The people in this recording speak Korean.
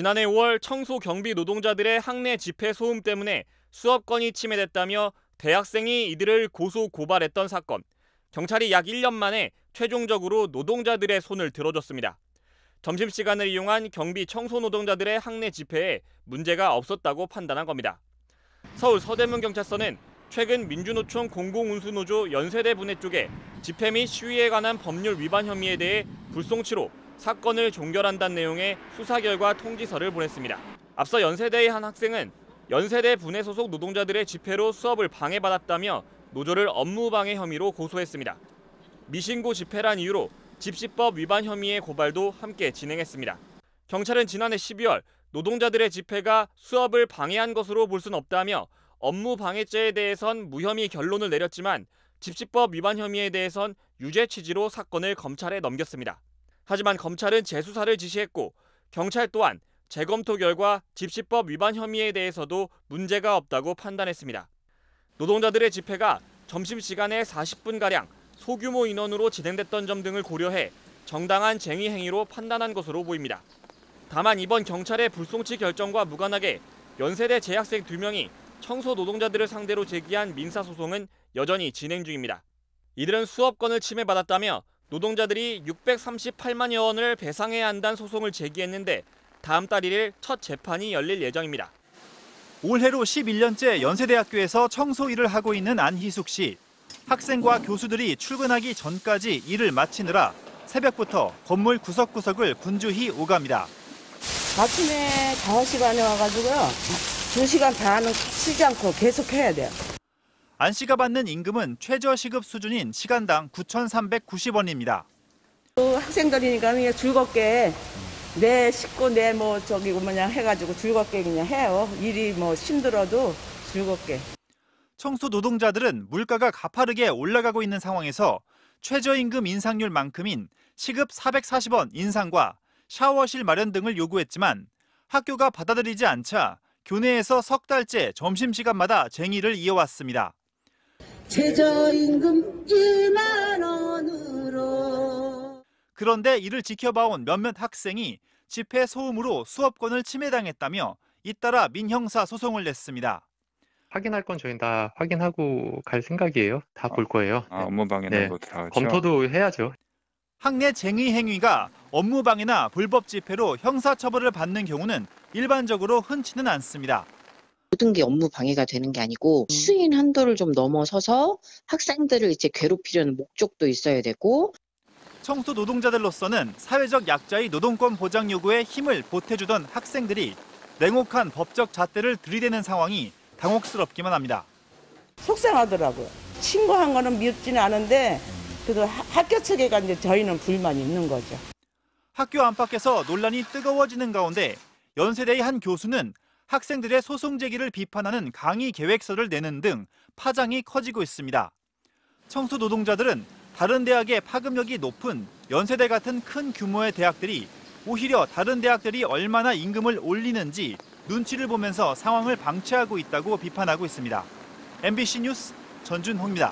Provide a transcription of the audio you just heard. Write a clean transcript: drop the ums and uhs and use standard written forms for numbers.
지난해 5월 청소 경비 노동자들의 학내 집회 소음 때문에 수업권이 침해됐다며 대학생이 이들을 고소 고발했던 사건. 경찰이 약 1년 만에 최종적으로 노동자들의 손을 들어줬습니다. 점심시간을 이용한 경비 청소 노동자들의 학내 집회에 문제가 없었다고 판단한 겁니다. 서울 서대문경찰서는 최근 민주노총 공공운수노조 연세대 분회 쪽에 집회 및 시위에 관한 법률 위반 혐의에 대해 불송치로 사건을 종결한다는 내용의 수사 결과 통지서를 보냈습니다. 앞서 연세대의 한 학생은 연세대 분회 소속 노동자들의 집회로 수업을 방해받았다며 노조를 업무방해 혐의로 고소했습니다. 미신고 집회란 이유로 집시법 위반 혐의의 고발도 함께 진행했습니다. 경찰은 지난해 12월 노동자들의 집회가 수업을 방해한 것으로 볼 수는 없다며 업무방해죄에 대해선 무혐의 결론을 내렸지만 집시법 위반 혐의에 대해선 유죄 취지로 사건을 검찰에 넘겼습니다. 하지만 검찰은 재수사를 지시했고 경찰 또한 재검토 결과 집시법 위반 혐의에 대해서도 문제가 없다고 판단했습니다. 노동자들의 집회가 점심시간에 40분가량 소규모 인원으로 진행됐던 점 등을 고려해 정당한 쟁의 행위로 판단한 것으로 보입니다. 다만 이번 경찰의 불송치 결정과 무관하게 연세대 재학생 2명이 청소 노동자들을 상대로 제기한 민사소송은 여전히 진행 중입니다. 이들은 수업권을 침해받았다며 노동자들이 638만여 원을 배상해야 한다는 소송을 제기했는데 다음 달 1일 첫 재판이 열릴 예정입니다. 올해로 11년째 연세대학교에서 청소 일을 하고 있는 안희숙 씨. 학생과 교수들이 출근하기 전까지 일을 마치느라 새벽부터 건물 구석구석을 분주히 오갑니다. 아침에 5시간에 와가지고요. 2시간 반은 쉬지 않고 계속 해야 돼요. 안 씨가 받는 임금은 최저시급 수준인 시간당 9,390원입니다. 학생들이니까 그냥 즐겁게 내 식구 내 그냥 해가지고 즐겁게 그냥 해요. 일이 힘들어도 즐겁게. 청소 노동자들은 물가가 가파르게 올라가고 있는 상황에서 최저임금 인상률만큼인 시급 440원 인상과 샤워실 마련 등을 요구했지만 학교가 받아들이지 않자 교내에서 석 달째 점심시간마다 쟁의를 이어왔습니다. 최저임금 1만 원으로. 그런데 이를 지켜봐온 몇몇 학생이 집회 소음으로 수업권을 침해당했다며 잇따라 민형사 소송을 냈습니다. 확인할 건 저희는 다 확인하고 갈 생각이에요. 다 볼 거예요. 업무방해나 것도 다 그렇죠? 검토도 해야죠. 학내 쟁의 행위가 업무방해나 불법 집회로 형사처벌을 받는 경우는 일반적으로 흔치는 않습니다. 모든 게 업무 방해가 되는 게 아니고 수인 한도를 좀 넘어서서 학생들을 괴롭히려는 목적도 있어야 되고. 청소 노동자들로서는 사회적 약자의 노동권 보장 요구에 힘을 보태주던 학생들이 냉혹한 법적 잣대를 들이대는 상황이 당혹스럽기만 합니다. 속상하더라고요. 신고한 거는 밉지는 않은데 그래도 학교 측에가 이제 저희는 불만이 있는 거죠. 학교 안팎에서 논란이 뜨거워지는 가운데 연세대의 한 교수는 학생들의 소송 제기를 비판하는 강의 계획서를 내는 등 파장이 커지고 있습니다. 청소 노동자들은 다른 대학의 파급력이 높은 연세대 같은 큰 규모의 대학들이 오히려 다른 대학들이 얼마나 임금을 올리는지 눈치를 보면서 상황을 방치하고 있다고 비판하고 있습니다. MBC 뉴스 전준호입니다.